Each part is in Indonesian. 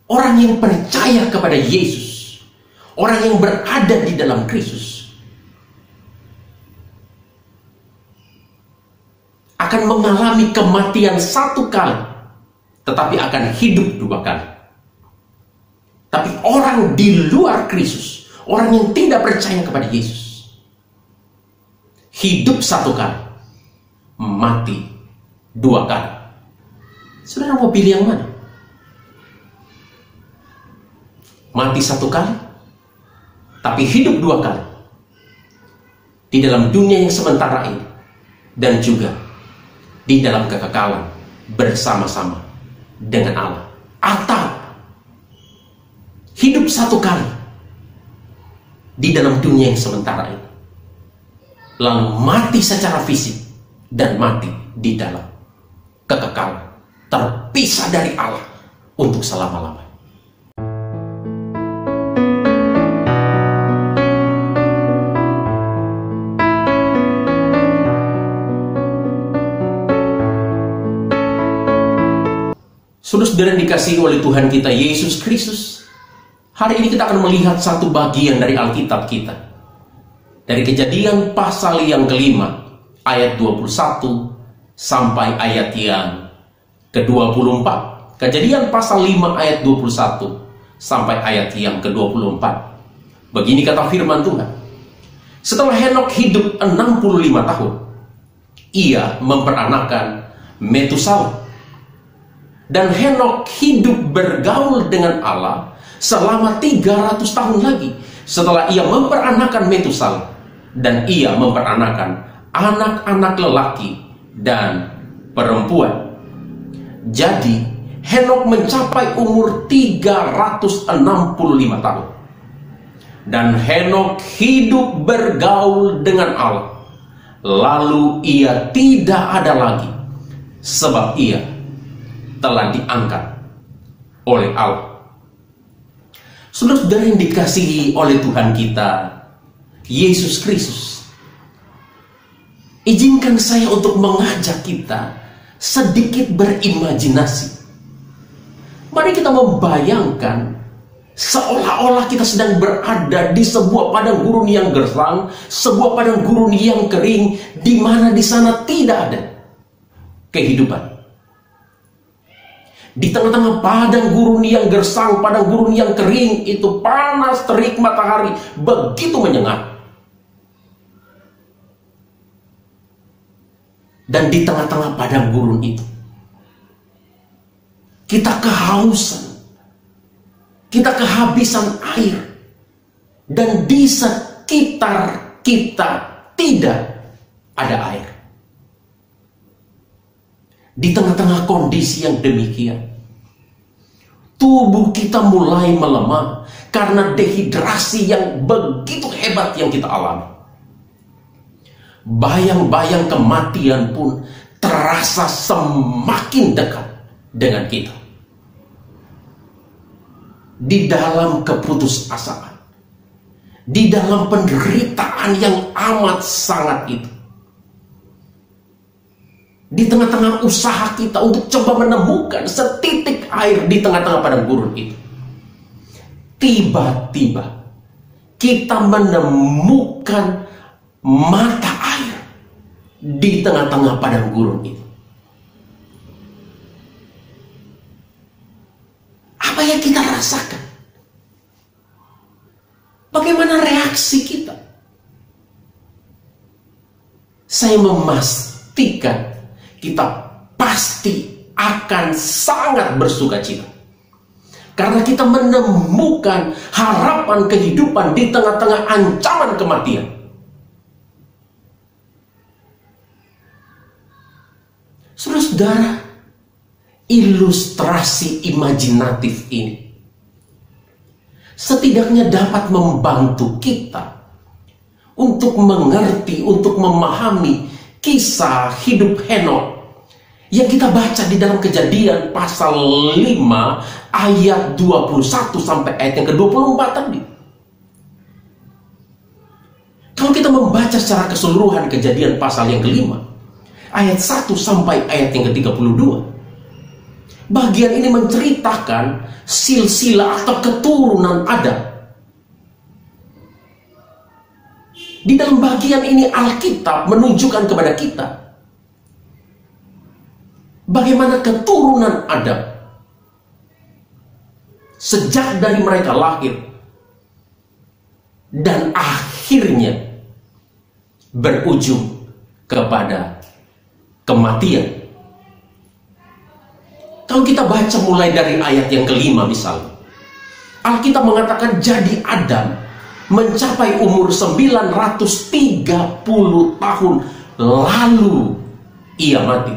Orang yang percaya kepada Yesus, orang yang berada di dalam Kristus, akan mengalami kematian satu kali, tetapi akan hidup dua kali. Tapi orang di luar Kristus, orang yang tidak percaya kepada Yesus, hidup satu kali, mati dua kali. Saudara mau pilih yang mana? Mati satu kali, tapi hidup dua kali di dalam dunia yang sementara ini, dan juga di dalam kekekalan bersama-sama dengan Allah. Atau hidup satu kali di dalam dunia yang sementara ini, lalu mati secara fisik dan mati di dalam kekekalan, terpisah dari Allah untuk selama-lamanya. Saudara-saudara yang dikasihi oleh Tuhan kita Yesus Kristus, hari ini kita akan melihat satu bagian dari Alkitab kita. Dari Kejadian pasal yang kelima, ayat 21 sampai ayat yang ke-24. Kejadian pasal 5 ayat 21 sampai ayat yang ke-24. Begini kata firman Tuhan. Setelah Henokh hidup 65 tahun, ia memperanakan Metusalah. Dan Henokh hidup bergaul dengan Allah selama 300 tahun lagi setelah ia memperanakan Metusalah, dan ia memperanakan anak-anak lelaki dan perempuan. Jadi Henokh mencapai umur 365 tahun. Dan Henokh hidup bergaul dengan Allah. Lalu ia tidak ada lagi, sebab ia telah diangkat oleh Allah. Saudara-saudara yang dikasihi oleh Tuhan kita Yesus Kristus, izinkan saya untuk mengajak kita sedikit berimajinasi. Mari kita membayangkan seolah-olah kita sedang berada di sebuah padang gurun yang gersang, sebuah padang gurun yang kering, di mana di sana tidak ada kehidupan. Di tengah-tengah padang gurun yang gersang, padang gurun yang kering, itu panas terik matahari begitu menyengat. Dan di tengah-tengah padang gurun itu, kita kehausan, kita kehabisan air, dan di sekitar kita tidak ada air. Di tengah-tengah kondisi yang demikian, tubuh kita mulai melemah karena dehidrasi yang begitu hebat yang kita alami. Bayang-bayang kematian pun terasa semakin dekat dengan kita. Di dalam keputusasaan, di dalam penderitaan yang amat sangat itu, di tengah-tengah usaha kita untuk coba menemukan setitik air di tengah-tengah padang gurun itu, tiba-tiba kita menemukan mata air di tengah-tengah padang gurun itu. Apa yang kita rasakan? Bagaimana reaksi kita? Saya memastikan kita pasti akan sangat bersukacita, karena kita menemukan harapan kehidupan di tengah-tengah ancaman kematian. Saudara-saudara, ilustrasi imajinatif ini setidaknya dapat membantu kita untuk mengerti, untuk memahami kisah hidup Henokh yang kita baca di dalam Kejadian pasal 5 ayat 21 sampai ayat yang ke-24 tadi. Kalau kita membaca secara keseluruhan Kejadian pasal yang kelima, ayat 1 sampai ayat yang ke-32, Bagian ini menceritakan silsilah atau keturunan Adam. Di dalam bagian ini Alkitab menunjukkan kepada kita bagaimana keturunan Adam sejak dari mereka lahir dan akhirnya berujung kepada kematian. Kalau kita baca mulai dari ayat yang kelima misalnya, Alkitab mengatakan jadi Adam mencapai umur 930 tahun lalu ia mati.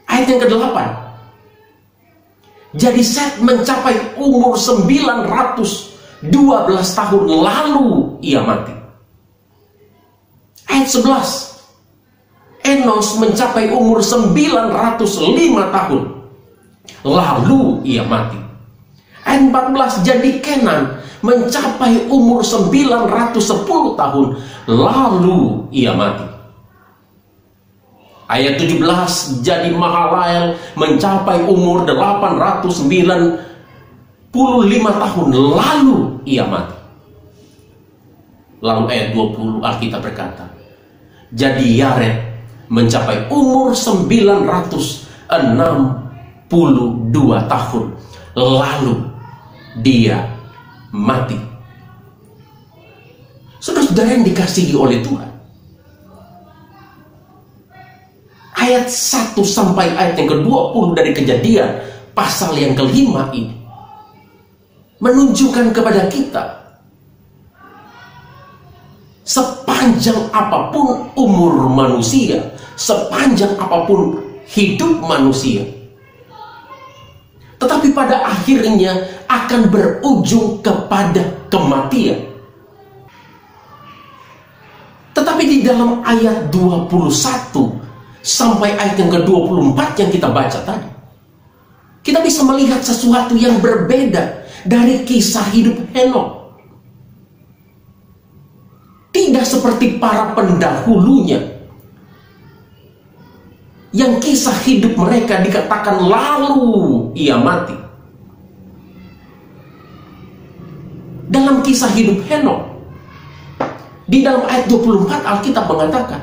Ayat yang ke-8, jadi Set mencapai umur 912 tahun lalu ia mati. Ayat 11, Enos mencapai umur 905 tahun lalu ia mati. Ayat 14, jadi Kenan mencapai umur 910 tahun lalu ia mati. Ayat 17, jadi Mahalael mencapai umur 895 tahun lalu ia mati. Lalu ayat 20 Alkitab berkata, jadi Yared mencapai umur 962 tahun lalu dia mati. Saudara-saudara yang dikasihi oleh Tuhan, ayat 1 sampai ayat yang ke-20 dari Kejadian pasal yang kelima ini menunjukkan kepada kita sepanjang apapun umur manusia, sepanjang apapun hidup manusia, tetapi pada akhirnya akan berujung kepada kematian. Tetapi di dalam ayat 21 sampai ayat yang ke-24 yang kita baca tadi, kita bisa melihat sesuatu yang berbeda dari kisah hidup Henokh. Tidak seperti para pendahulunya yang kisah hidup mereka dikatakan lalu ia mati. Dalam kisah hidup Henokh, di dalam ayat 24 Alkitab mengatakan,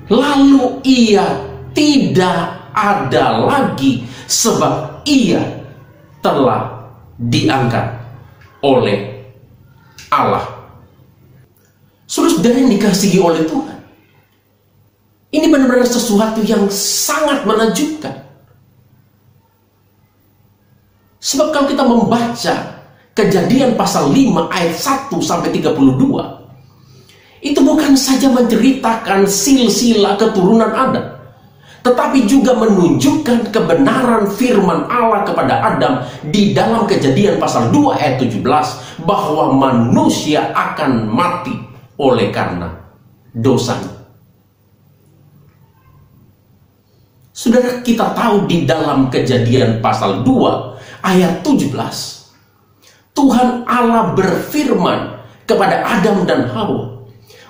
lalu ia tidak ada lagi sebab ia telah diangkat oleh Allah. Saudara yang dikasihi oleh Tuhan, ini benar-benar sesuatu yang sangat menakjubkan. Sebab kalau kita membaca Kejadian pasal 5 ayat 1 sampai 32, itu bukan saja menceritakan silsilah keturunan Adam, tetapi juga menunjukkan kebenaran firman Allah kepada Adam di dalam Kejadian pasal 2 ayat 17, bahwa manusia akan mati oleh karena dosanya. Saudara, kita tahu di dalam Kejadian pasal 2 ayat 17, Tuhan Allah berfirman kepada Adam dan Hawa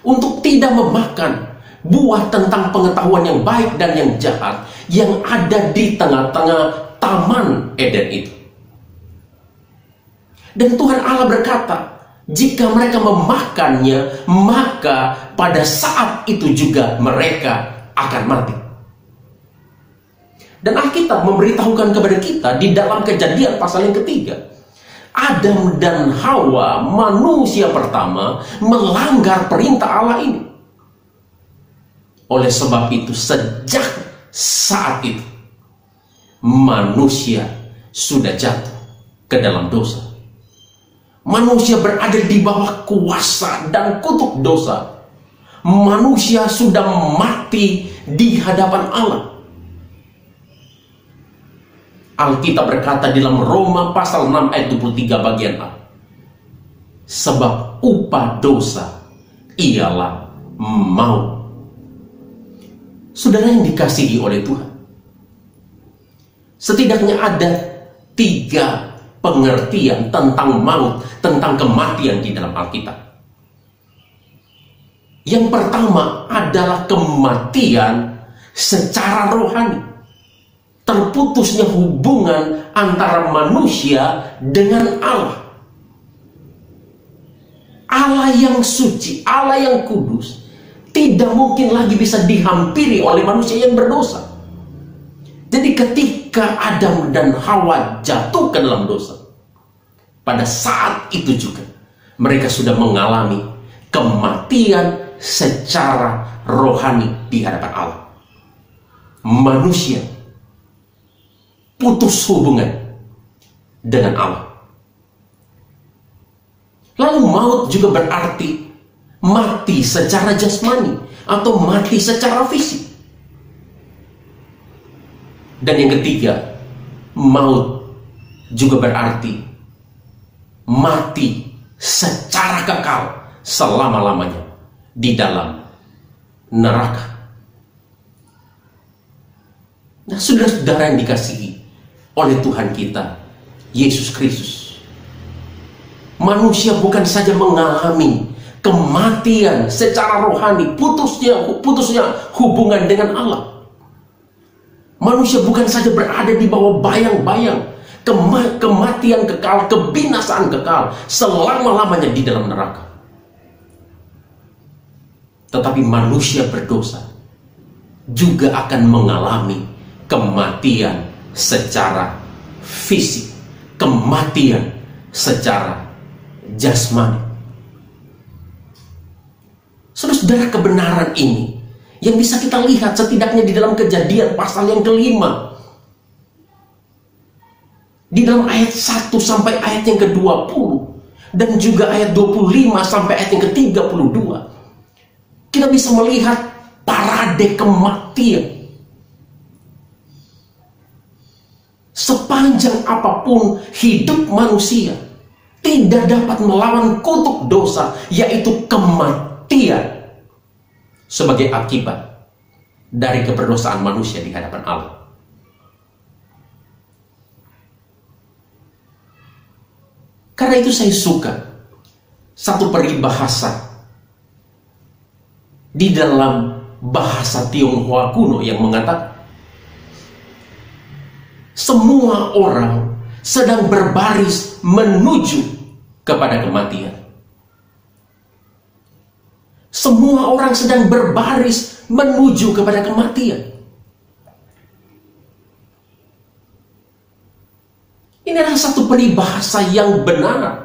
untuk tidak memakan buah tentang pengetahuan yang baik dan yang jahat yang ada di tengah-tengah Taman Eden itu. Dan Tuhan Allah berkata, jika mereka memakannya, maka pada saat itu juga mereka akan mati. Dan Alkitab memberitahukan kepada kita di dalam Kejadian pasal yang ketiga, Adam dan Hawa, manusia pertama, melanggar perintah Allah ini. Oleh sebab itu, sejak saat itu, manusia sudah jatuh ke dalam dosa. Manusia berada di bawah kuasa dan kutuk dosa. Manusia sudah mati di hadapan Allah. Alkitab berkata di dalam Roma pasal 6 ayat 23 bagian A, sebab upah dosa ialah maut. Saudara yang dikasihi oleh Tuhan, setidaknya ada 3 pengertian tentang maut, tentang kematian di dalam Alkitab. Yang pertama adalah kematian secara rohani, terputusnya hubungan antara manusia dengan Allah. Allah yang suci, Allah yang kudus, tidak mungkin lagi bisa dihampiri oleh manusia yang berdosa. Jadi ketika Adam dan Hawa jatuh ke dalam dosa, pada saat itu juga mereka sudah mengalami kematian secara rohani di hadapan Allah. Manusia putus hubungan dengan Allah. Lalu maut juga berarti mati secara jasmani atau mati secara fisik. Dan yang ketiga, maut juga berarti mati secara kekal selama-lamanya di dalam neraka. Nah, saudara-saudara yang dikasihi oleh Tuhan kita, Yesus Kristus, manusia bukan saja mengalami kematian secara rohani, putusnya hubungan dengan Allah. Manusia bukan saja berada di bawah bayang-bayang kematian kekal, kebinasaan kekal selama-lamanya di dalam neraka. Tetapi manusia berdosa juga akan mengalami kematian secara fisik, kematian secara jasmani. Saudara, kebenaran ini yang bisa kita lihat setidaknya di dalam Kejadian pasal yang ke-5. Di dalam ayat 1 sampai ayat yang ke-20 dan juga ayat 25 sampai ayat yang ke-32. Kita bisa melihat parade kematian. Sepanjang apapun hidup manusia tidak dapat melawan kutuk dosa, yaitu kematian, sebagai akibat dari keberdosaan manusia di hadapan Allah. Karena itu saya suka satu peribahasa di dalam bahasa Tionghoa kuno yang mengatakan, semua orang sedang berbaris menuju kepada kematian. Semua orang sedang berbaris menuju kepada kematian. Ini adalah satu peribahasa yang benar,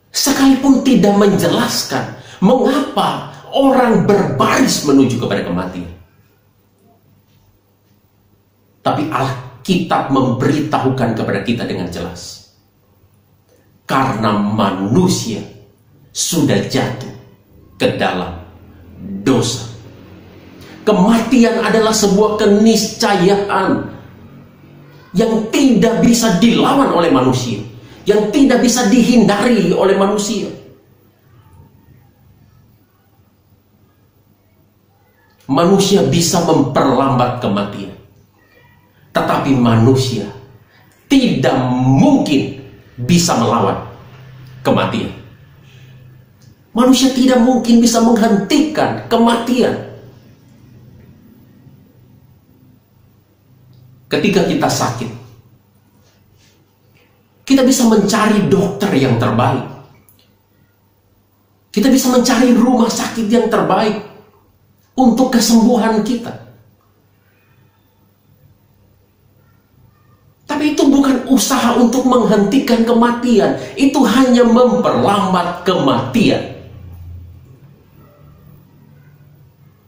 sekalipun tidak menjelaskan mengapa orang berbaris menuju kepada kematian. Tapi Alkitab memberitahukan kepada kita dengan jelas, karena manusia sudah jatuh ke dalam dosa. Kematian adalah sebuah keniscayaan yang tidak bisa dilawan oleh manusia, yang tidak bisa dihindari oleh manusia. Manusia bisa memperlambat kematian, tetapi manusia tidak mungkin bisa melawan kematian. Manusia tidak mungkin bisa menghentikan kematian. Ketika kita sakit, kita bisa mencari dokter yang terbaik. Kita bisa mencari rumah sakit yang terbaik untuk kesembuhan kita. Tapi itu bukan usaha untuk menghentikan kematian. Itu hanya memperlambat kematian.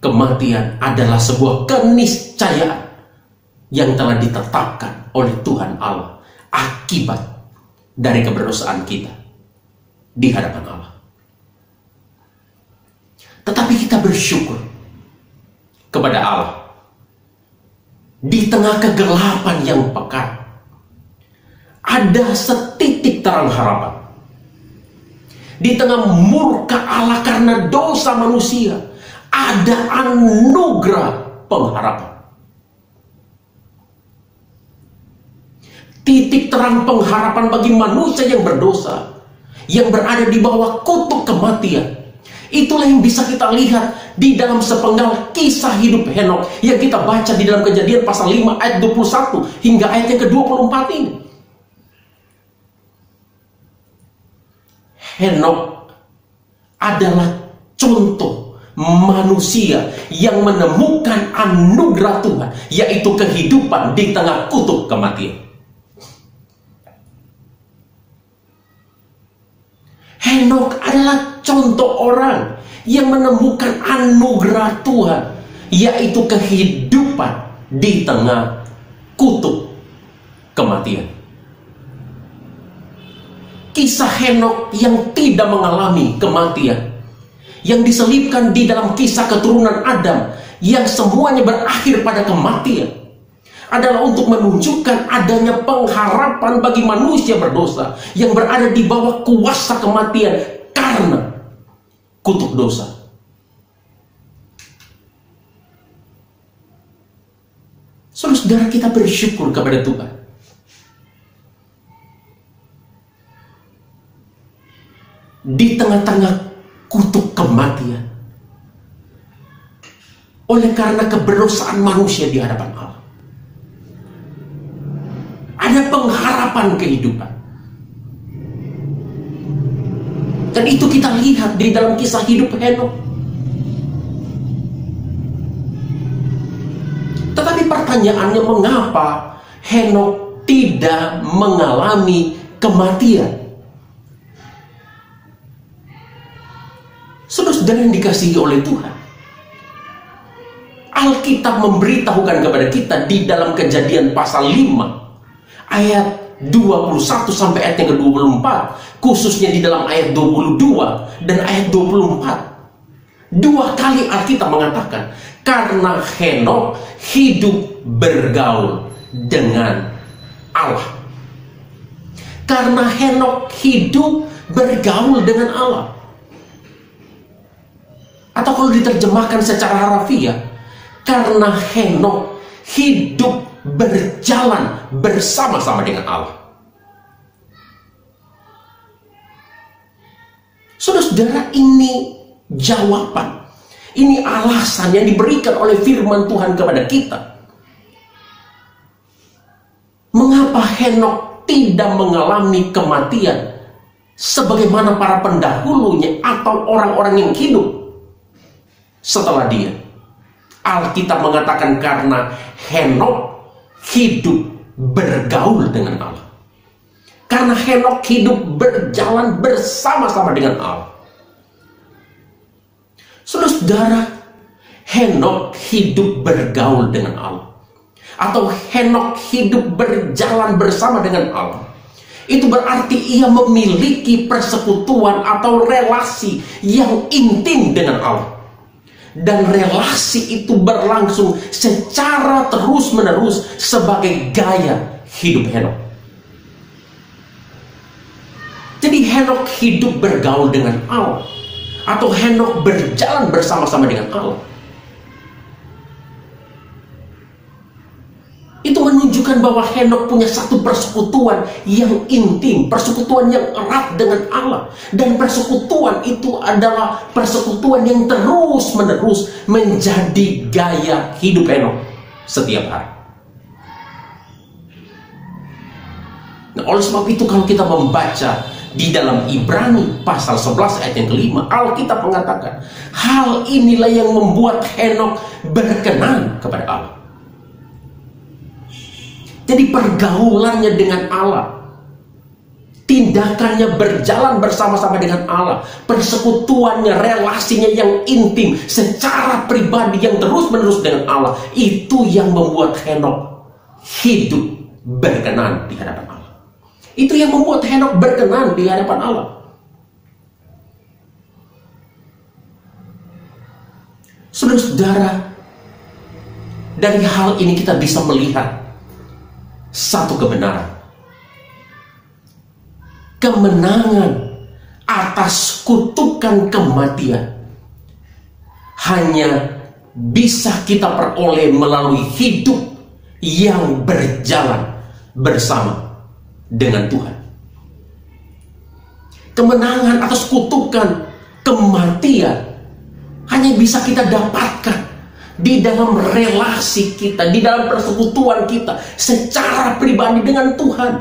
Kematian adalah sebuah keniscayaan yang telah ditetapkan oleh Tuhan Allah akibat dari keberdosaan kita di hadapan Allah. Tetapi kita bersyukur kepada Allah. Di tengah kegelapan yang pekat, ada setitik terang harapan. Di tengah murka Allah karena dosa manusia, ada anugerah pengharapan. Titik terang pengharapan bagi manusia yang berdosa, yang berada di bawah kutuk kematian, Itulah yang bisa kita lihat di dalam sepenggal kisah hidup Henokh yang kita baca di dalam Kejadian pasal 5 ayat 21 hingga ayat yang ke-24 ini. Henokh adalah contoh manusia yang menemukan anugerah Tuhan, yaitu kehidupan di tengah kutub kematian. Henokh adalah contoh orang yang menemukan anugerah Tuhan, yaitu kehidupan di tengah kutub kematian. Kisah Henokh yang tidak mengalami kematian, yang diselipkan di dalam kisah keturunan Adam, yang semuanya berakhir pada kematian, adalah untuk menunjukkan adanya pengharapan bagi manusia berdosa yang berada di bawah kuasa kematian karena kutuk dosa. Saudara, kita bersyukur kepada Tuhan. Di tengah-tengah kutuk kematian, oleh karena keberdosaan manusia di hadapan Allah, ada pengharapan kehidupan. Dan itu kita lihat di dalam kisah hidup Henokh. Tetapi pertanyaannya, mengapa Henokh tidak mengalami kematian? Saudara yang dikasihi oleh Tuhan, Alkitab memberitahukan kepada kita di dalam Kejadian pasal 5 ayat 21 sampai ayat yang ke-24, khususnya di dalam ayat 22 dan ayat 24. Dua kali Alkitab mengatakan, karena Henokh hidup bergaul dengan Allah. Karena Henokh hidup bergaul dengan Allah. Atau kalau diterjemahkan secara harafiah, karena Henokh hidup berjalan bersama-sama dengan Allah. Saudara, ini jawaban, ini alasan yang diberikan oleh firman Tuhan kepada kita. Mengapa Henokh tidak mengalami kematian sebagaimana para pendahulunya atau orang-orang yang hidup setelah dia? Alkitab mengatakan karena Henokh hidup bergaul dengan Allah. Karena Henokh hidup berjalan bersama-sama dengan Allah. Saudara, Henokh hidup bergaul dengan Allah, atau Henokh hidup berjalan bersama dengan Allah, itu berarti ia memiliki persekutuan atau relasi yang intim dengan Allah. Dan relasi itu berlangsung secara terus-menerus sebagai gaya hidup Henokh. Jadi Henokh hidup bergaul dengan Allah, atau Henokh berjalan bersama-sama dengan Allah. Itu menunjukkan bahwa Henokh punya satu persekutuan yang intim, persekutuan yang erat dengan Allah. Dan persekutuan itu adalah persekutuan yang terus-menerus menjadi gaya hidup Henokh setiap hari. Nah, oleh sebab itu kalau kita membaca di dalam Ibrani pasal 11 ayat yang ke-5, Alkitab mengatakan, hal inilah yang membuat Henokh berkenan kepada Allah. Jadi pergaulannya dengan Allah, tindakannya berjalan bersama-sama dengan Allah, persekutuannya, relasinya yang intim secara pribadi yang terus-menerus dengan Allah, itu yang membuat Henokh hidup berkenan di hadapan Allah. Itu yang membuat Henokh berkenan di hadapan Allah. Saudara-saudara, dari hal ini kita bisa melihat satu kebenaran. Kemenangan atas kutukan kematian hanya bisa kita peroleh melalui hidup yang berjalan bersama dengan Tuhan. Kemenangan atas kutukan kematian hanya bisa kita dapatkan di dalam relasi kita, di dalam persekutuan kita secara pribadi dengan Tuhan.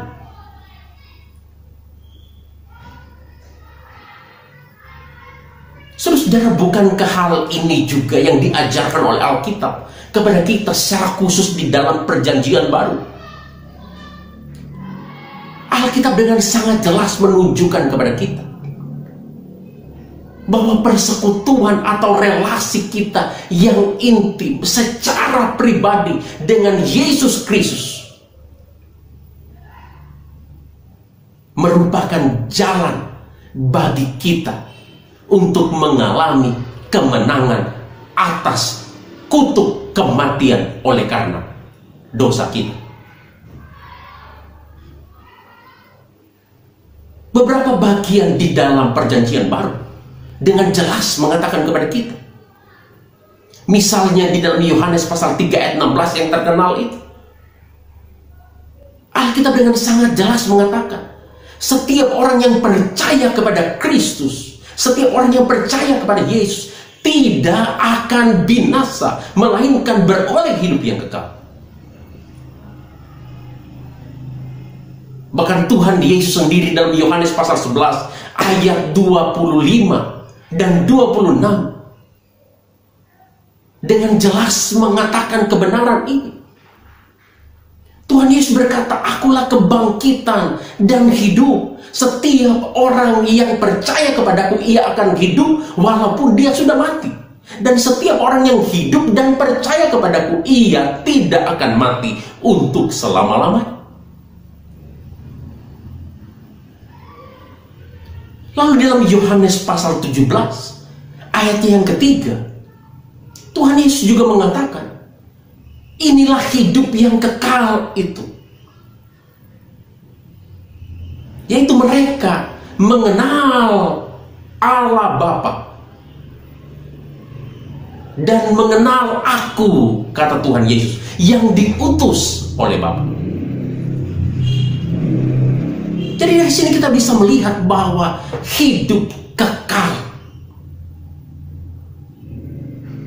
Saudara, bukankah hal ini juga yang diajarkan oleh Alkitab kepada kita secara khusus di dalam Perjanjian Baru? Alkitab dengan sangat jelas menunjukkan kepada kita bahwa persekutuan atau relasi kita yang intim secara pribadi dengan Yesus Kristus merupakan jalan bagi kita untuk mengalami kemenangan atas kutuk kematian oleh karena dosa kita. Beberapa bagian di dalam Perjanjian Baru dengan jelas mengatakan kepada kita, misalnya di dalam Yohanes pasal 3 ayat 16 yang terkenal itu, Alkitab dengan sangat jelas mengatakan, setiap orang yang percaya kepada Kristus, setiap orang yang percaya kepada Yesus tidak akan binasa, melainkan beroleh hidup yang kekal. Bahkan Tuhan Yesus sendiri dalam Yohanes pasal 11 ayat 25 dan 26 dengan jelas mengatakan kebenaran ini. Tuhan Yesus berkata, akulah kebangkitan dan hidup. Setiap orang yang percaya kepadaku, ia akan hidup walaupun dia sudah mati. Dan setiap orang yang hidup dan percaya kepadaku, ia tidak akan mati untuk selama-lamanya. Lalu dalam Yohanes pasal 17 ayat yang ketiga, Tuhan Yesus juga mengatakan, inilah hidup yang kekal itu, yaitu mereka mengenal Allah Bapa dan mengenal aku, kata Tuhan Yesus, yang diutus oleh Bapa. Jadi dari sini kita bisa melihat bahwa hidup kekal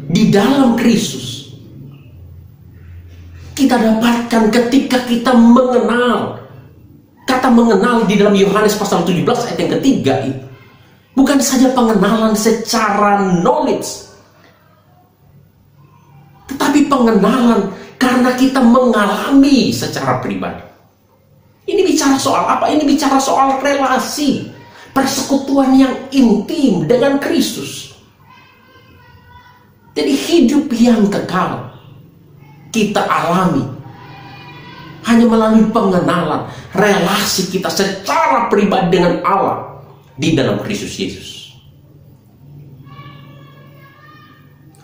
di dalam Kristus kita dapatkan ketika kita mengenal. Kata mengenal di dalam Yohanes pasal 17 ayat yang ketiga itu bukan saja pengenalan secara knowledge, tetapi pengenalan karena kita mengalami secara pribadi. Ini bicara soal apa? Ini bicara soal relasi, persekutuan yang intim dengan Kristus. Jadi hidup yang kekal kita alami hanya melalui pengenalan relasi kita secara pribadi dengan Allah di dalam Kristus Yesus.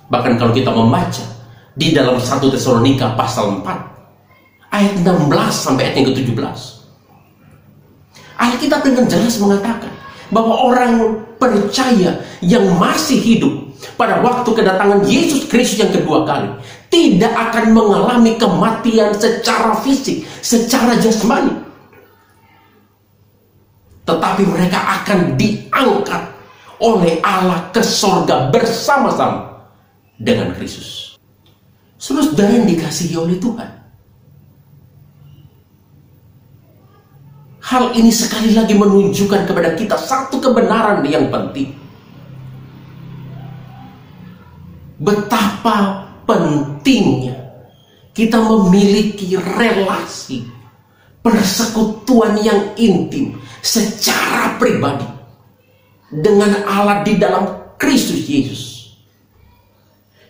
Bahkan kalau kita membaca di dalam 1 Tesalonika pasal 4 ayat 16 sampai ayat yang ke-17, Alkitab dengan jelas mengatakan bahwa orang percaya yang masih hidup pada waktu kedatangan Yesus Kristus yang kedua kali tidak akan mengalami kematian secara fisik, secara jasmani, tetapi mereka akan diangkat oleh Allah ke sorga bersama-sama dengan Kristus. Saudara yang dikasihi oleh Tuhan, hal ini sekali lagi menunjukkan kepada kita satu kebenaran yang penting. Betapa pentingnya kita memiliki relasi persekutuan yang intim secara pribadi dengan Allah di dalam Kristus Yesus.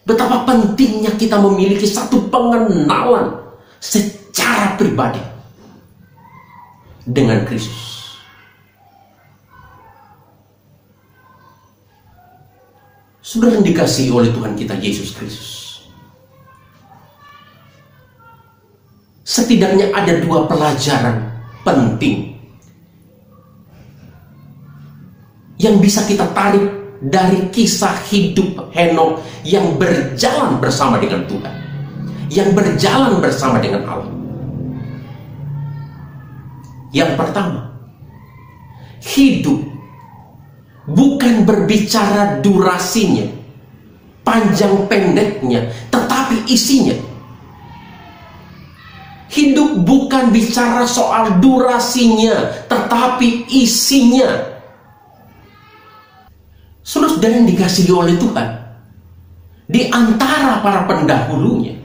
Betapa pentingnya kita memiliki satu pengenalan secara pribadi dengan Kristus. Saudara yang dikasihi oleh Tuhan kita Yesus Kristus, setidaknya ada dua pelajaran penting yang bisa kita tarik dari kisah hidup Henokh yang berjalan bersama dengan Tuhan, yang berjalan bersama dengan Allah. Yang pertama, hidup bukan berbicara durasinya, panjang pendeknya, tetapi isinya. Hidup bukan bicara soal durasinya, tetapi isinya. Saudara yang dikasihi oleh Tuhan, di antara para pendahulunya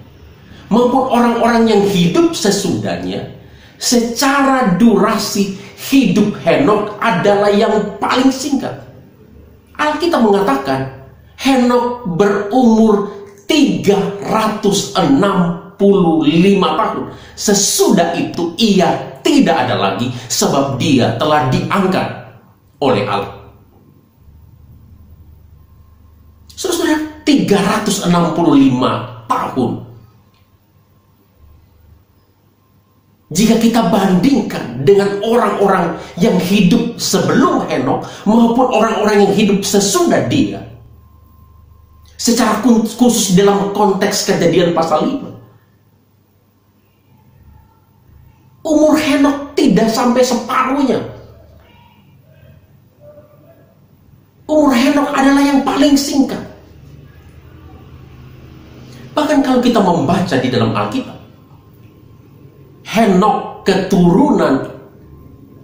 maupun orang-orang yang hidup sesudahnya, secara durasi hidup Henokh adalah yang paling singkat. Alkitab mengatakan Henokh berumur 365 tahun. Sesudah itu ia tidak ada lagi, sebab dia telah diangkat oleh Allah. Saudara, 365 tahun. Jika kita bandingkan dengan orang-orang yang hidup sebelum Henokh maupun orang-orang yang hidup sesudah dia, secara khusus dalam konteks Kejadian pasal 5, umur Henokh tidak sampai separuhnya. Umur Henokh adalah yang paling singkat. Bahkan kalau kita membaca di dalam Alkitab, Henokh keturunan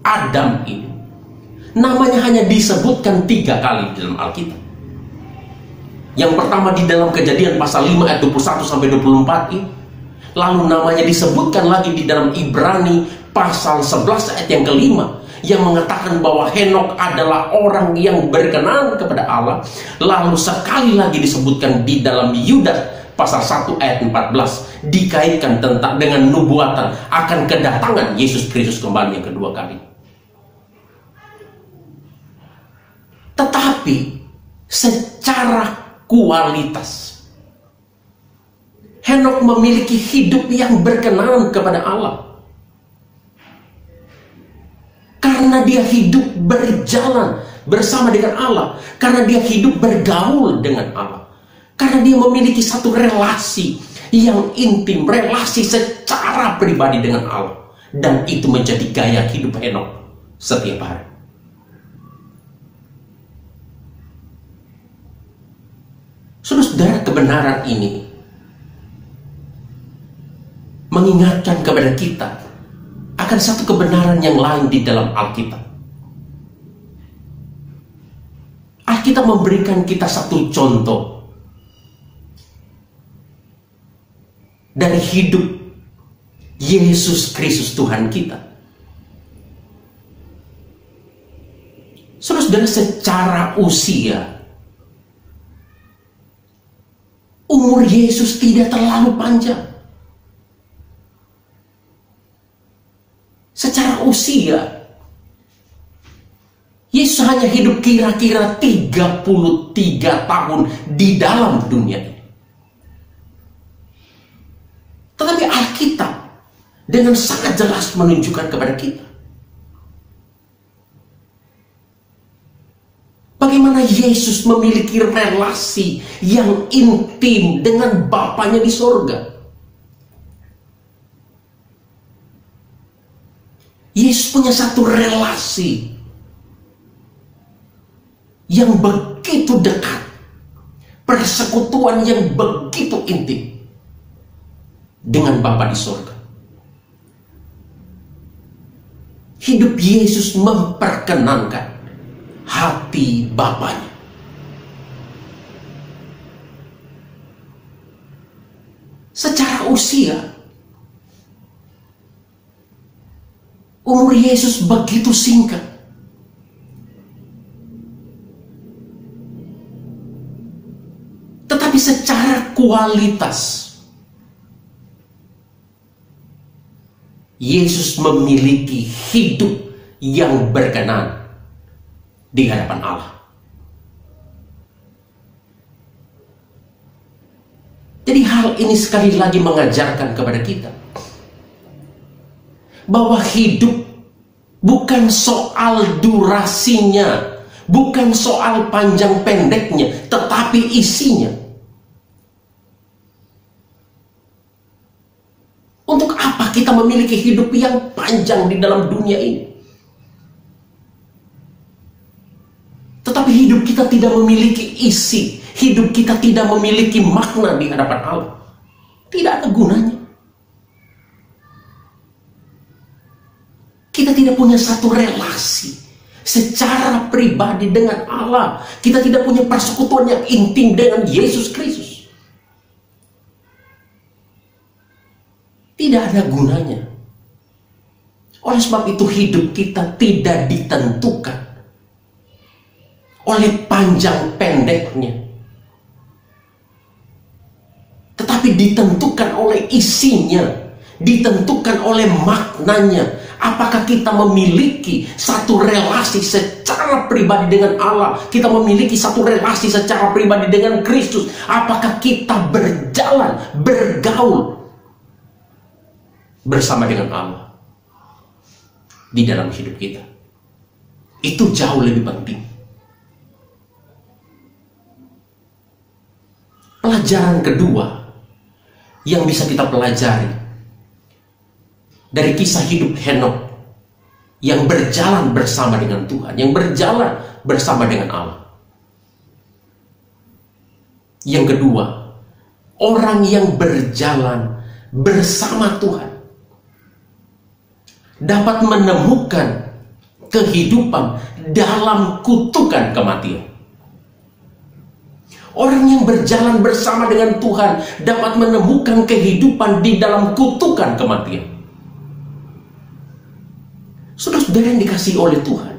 Adam ini namanya hanya disebutkan 3 kali di dalam Alkitab. Yang pertama di dalam Kejadian pasal 5 ayat 21 sampai 24 ini. Lalu namanya disebutkan lagi di dalam Ibrani pasal 11 ayat yang kelima, yang mengatakan bahwa Henokh adalah orang yang berkenan kepada Allah. Lalu sekali lagi disebutkan di dalam Yudas pasal 1 ayat 14, dikaitkan tentang dengan nubuatan akan kedatangan Yesus Kristus kembali yang kedua kali. Tetapi secara kualitas, Henokh memiliki hidup yang berkenan kepada Allah. Karena dia hidup berjalan bersama dengan Allah, karena dia hidup bergaul dengan Allah, karena dia memiliki satu relasi yang intim, relasi secara pribadi dengan Allah. Dan itu menjadi gaya hidup Henokh setiap hari. Saudara, kebenaran ini mengingatkan kepada kita akan satu kebenaran yang lain di dalam Alkitab. Alkitab memberikan kita satu contoh dari hidup Yesus Kristus Tuhan kita. Saudara, secara usia, umur Yesus tidak terlalu panjang. Secara usia, Yesus hanya hidup kira-kira 33 tahun di dalam dunia ini. Tetapi Alkitab dengan sangat jelas menunjukkan kepada kita bagaimana Yesus memiliki relasi yang intim dengan Bapanya di sorga. Yesus punya satu relasi yang begitu dekat, persekutuan yang begitu intim dengan Bapa di sorga. Hidup Yesus memperkenankan hati Bapanya. Secara usia, umur Yesus begitu singkat. Tetapi secara kualitas, Yesus memiliki hidup yang berkenan di hadapan Allah. Jadi hal ini sekali lagi mengajarkan kepada kita bahwa hidup bukan soal durasinya, bukan soal panjang pendeknya, tetapi isinya. Untuk apa kita memiliki hidup yang panjang di dalam dunia ini? Tetapi hidup kita tidak memiliki isi, hidup kita tidak memiliki makna di hadapan Allah. Tidak ada gunanya. Kita tidak punya satu relasi secara pribadi dengan Allah. Kita tidak punya persekutuan yang intim dengan Yesus Kristus. Tidak ada gunanya. Oleh sebab itu hidup kita tidak ditentukan oleh panjang pendeknya, tetapi ditentukan oleh isinya, ditentukan oleh maknanya. Apakah kita memiliki satu relasi secara pribadi dengan Allah? Kita memiliki satu relasi secara pribadi dengan Kristus? Apakah kita berjalan, bergaul bersama dengan Allah di dalam hidup kita? Itu jauh lebih penting. Pelajaran kedua yang bisa kita pelajari dari kisah hidup Henokh yang berjalan bersama dengan Tuhan, yang berjalan bersama dengan Allah. Yang kedua, orang yang berjalan bersama Tuhan dapat menemukan kehidupan dalam kutukan kematian. Orang yang berjalan bersama dengan Tuhan dapat menemukan kehidupan di dalam kutukan kematian. Saudara-saudara yang dikasihi oleh Tuhan,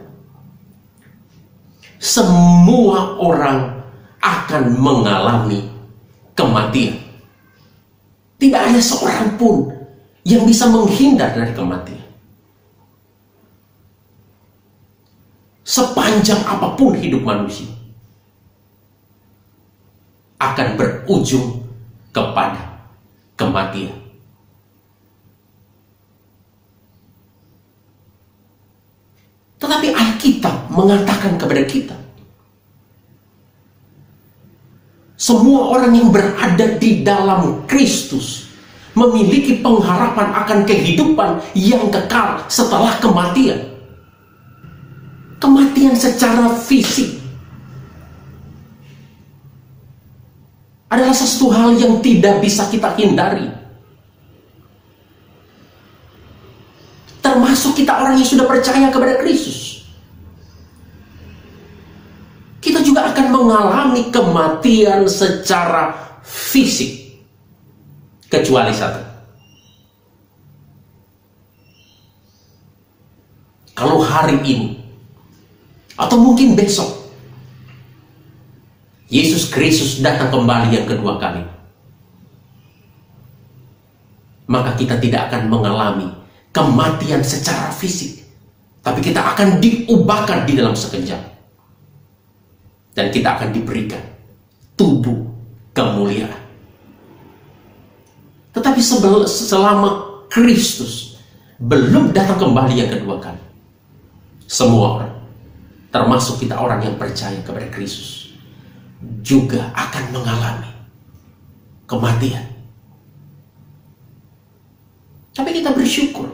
semua orang akan mengalami kematian. Tidak ada seorang pun yang bisa menghindar dari kematian. Sepanjang apapun hidup manusia akan berujung kepada kematian. Tetapi Alkitab mengatakan kepada kita, semua orang yang berada di dalam Kristus memiliki pengharapan akan kehidupan yang kekal setelah kematian. Kematian secara fisik adalah sesuatu hal yang tidak bisa kita hindari. Termasuk kita orang yang sudah percaya kepada Kristus. Kita juga akan mengalami kematian secara fisik. Kecuali satu. Kalau hari ini, atau mungkin besok, Yesus Kristus datang kembali yang kedua kali, maka kita tidak akan mengalami kematian secara fisik, tapi kita akan diubahkan di dalam sekejap, dan kita akan diberikan tubuh kemuliaan. Tetapi selama Kristus belum datang kembali yang kedua kali, semua orang, termasuk kita orang yang percaya kepada Kristus, juga akan mengalami kematian. Tapi kita bersyukur,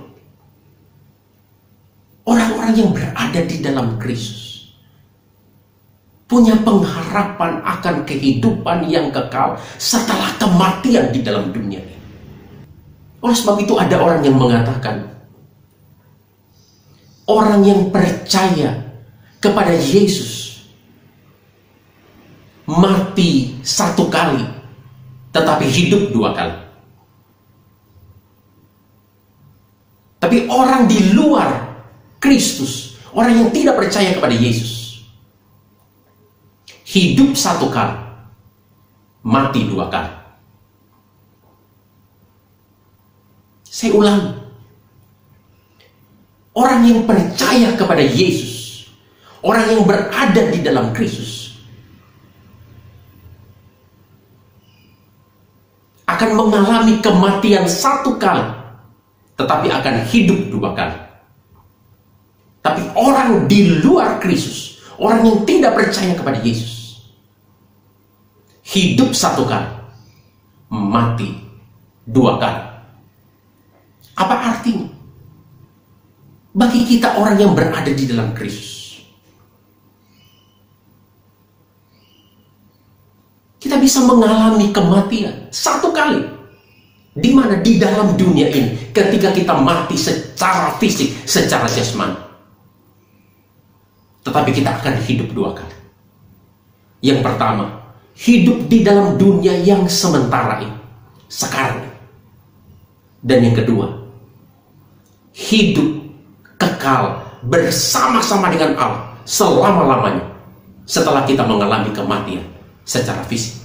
orang-orang yang berada di dalam Kristus punya pengharapan akan kehidupan yang kekal setelah kematian di dalam dunia ini. Oleh sebab itu ada orang yang mengatakan, orang yang percaya kepada Yesus mati satu kali, tetapi hidup dua kali. Tapi orang di luar Kristus, orang yang tidak percaya kepada Yesus, hidup satu kali, mati dua kali. Saya ulangi, orang yang percaya kepada Yesus, orang yang berada di dalam Kristus, akan mengalami kematian satu kali, tetapi akan hidup dua kali. Tapi orang di luar Kristus, orang yang tidak percaya kepada Yesus, hidup satu kali, mati dua kali. Apa artinya? Bagi kita orang yang berada di dalam Kristus, bisa mengalami kematian satu kali. Di mana? Di dalam dunia ini, ketika kita mati secara fisik, secara jasmani. Tetapi kita akan hidup dua kali. Yang pertama, hidup di dalam dunia yang sementara ini, sekarang. Dan yang kedua, hidup kekal bersama-sama dengan Allah selama-lamanya setelah kita mengalami kematian secara fisik.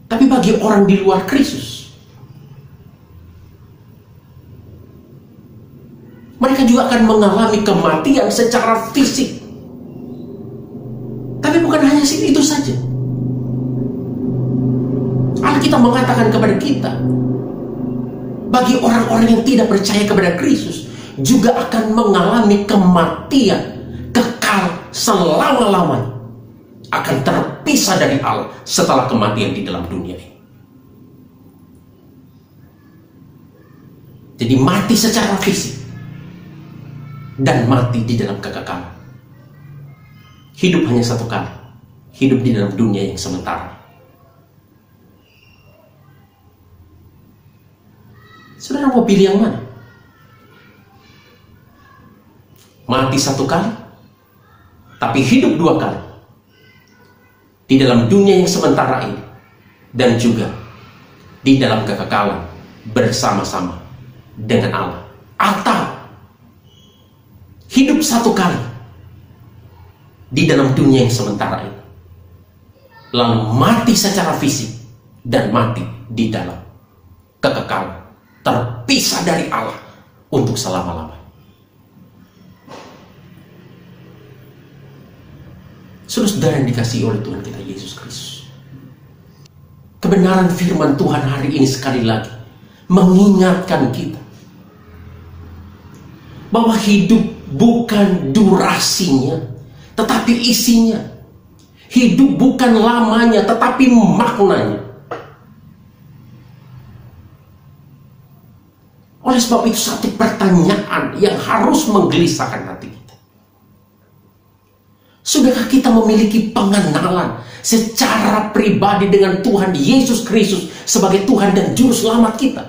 Tapi bagi orang di luar Kristus, mereka juga akan mengalami kematian secara fisik. Tapi bukan hanya itu saja. Alkitab mengatakan kepada kita, bagi orang-orang yang tidak percaya kepada Kristus, juga akan mengalami kematian kekal selama-lamanya, akan terpisah dari Allah setelah kematian di dalam dunia ini. Jadi mati secara fisik dan mati di dalam kekekalan. Hidup hanya satu kali, hidup di dalam dunia yang sementara. Saudara mau pilih yang mana? Mati satu kali, tapi hidup dua kali di dalam dunia yang sementara ini, dan juga di dalam kekekalan bersama-sama dengan Allah. Atau hidup satu kali di dalam dunia yang sementara ini, lalu mati secara fisik dan mati di dalam kekekalan, terpisah dari Allah untuk selama-lamanya. Saudara yang dikasihi oleh Tuhan kita Yesus Kristus, kebenaran firman Tuhan hari ini sekali lagi mengingatkan kita bahwa hidup bukan durasinya, tetapi isinya. Hidup bukan lamanya, tetapi maknanya. Oleh sebab itu, satu pertanyaan yang harus menggelisahkan hati kita. Sudahkah kita memiliki pengenalan secara pribadi dengan Tuhan Yesus Kristus sebagai Tuhan dan Juru Selamat kita?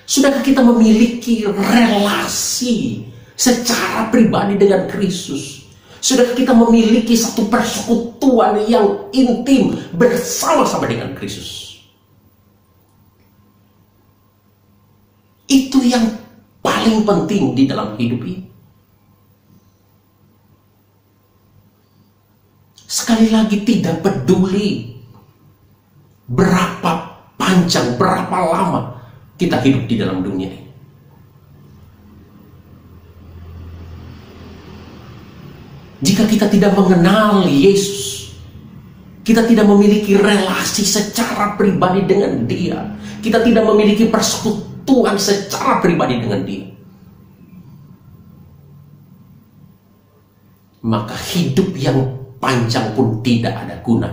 Sudahkah kita memiliki relasi secara pribadi dengan Kristus? Sudahkah kita memiliki satu persekutuan yang intim bersama-sama dengan Kristus? Itu yang paling penting di dalam hidup ini. Sekali lagi, tidak peduli berapa panjang, berapa lama kita hidup di dalam dunia ini. Jika kita tidak mengenal Yesus, kita tidak memiliki relasi secara pribadi dengan Dia, kita tidak memiliki persekutuan secara pribadi dengan Dia, maka hidup yang panjang pun tidak ada guna,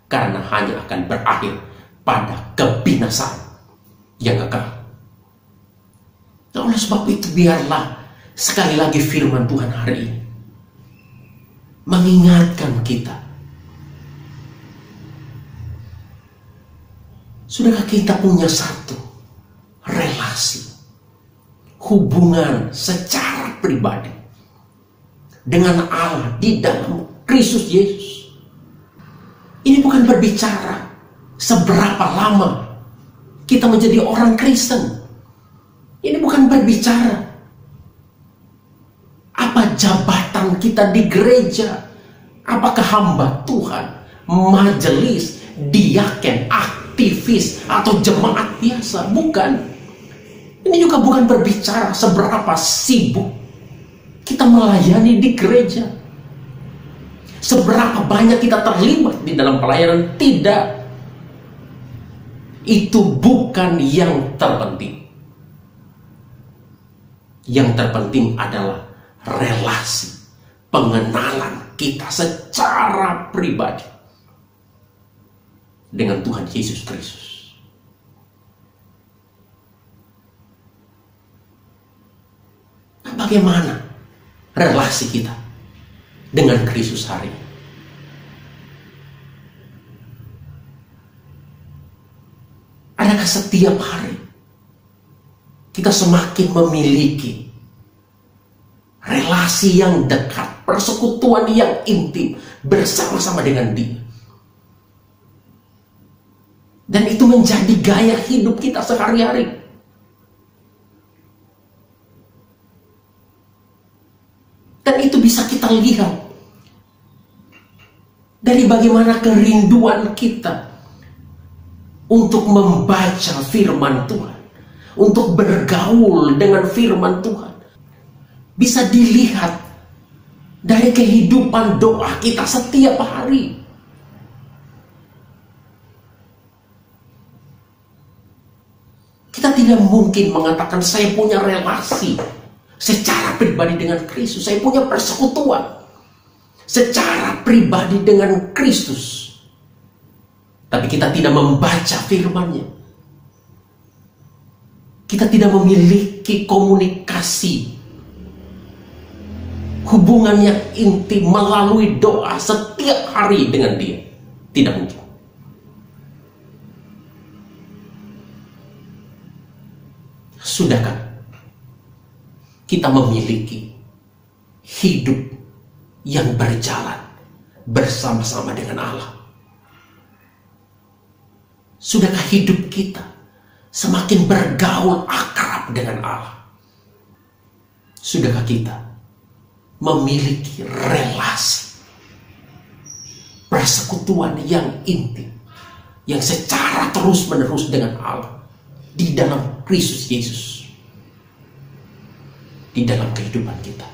karena hanya akan berakhir pada kebinasaan yang kekal. Nah, oleh sebab itu, biarlah sekali lagi firman Tuhan hari ini mengingatkan kita. Sudahkah kita punya satu relasi, hubungan secara pribadi dengan Allah di dalam Kristus Yesus? Ini bukan berbicara seberapa lama kita menjadi orang Kristen. Ini bukan berbicara apa jabatan kita di gereja, apakah hamba Tuhan, majelis, diaken, aktivis, atau jemaat biasa. Bukan. Ini juga bukan berbicara seberapa sibuk kita melayani di gereja, seberapa banyak kita terlibat di dalam pelayanan. Tidak. Itu bukan yang terpenting. Yang terpenting adalah relasi, pengenalan kita secara pribadi dengan Tuhan Yesus Kristus. Nah, bagaimana relasi kita dengan Kristus hari ini? Adakah setiap hari kita semakin memiliki relasi yang dekat, persekutuan yang intim bersama-sama dengan Dia? Dan itu menjadi gaya hidup kita sehari-hari. Dan itu bisa kita lihat dari bagaimana kerinduan kita untuk membaca firman Tuhan, untuk bergaul dengan firman Tuhan, bisa dilihat dari kehidupan doa kita setiap hari. Kita tidak mungkin mengatakan saya punya relasi secara pribadi dengan Kristus, saya punya persekutuan secara pribadi dengan Kristus, tapi kita tidak membaca firman-Nya. Kita tidak memiliki komunikasi, hubungan yang intim melalui doa setiap hari dengan Dia. Tidak mungkin. Sudahkah kita memiliki hidup yang berjalan bersama-sama dengan Allah? Sudahkah hidup kita semakin bergaul akrab dengan Allah? Sudahkah kita memiliki relasi persekutuan yang intim, yang secara terus-menerus dengan Allah di dalam Kristus Yesus, di dalam kehidupan kita?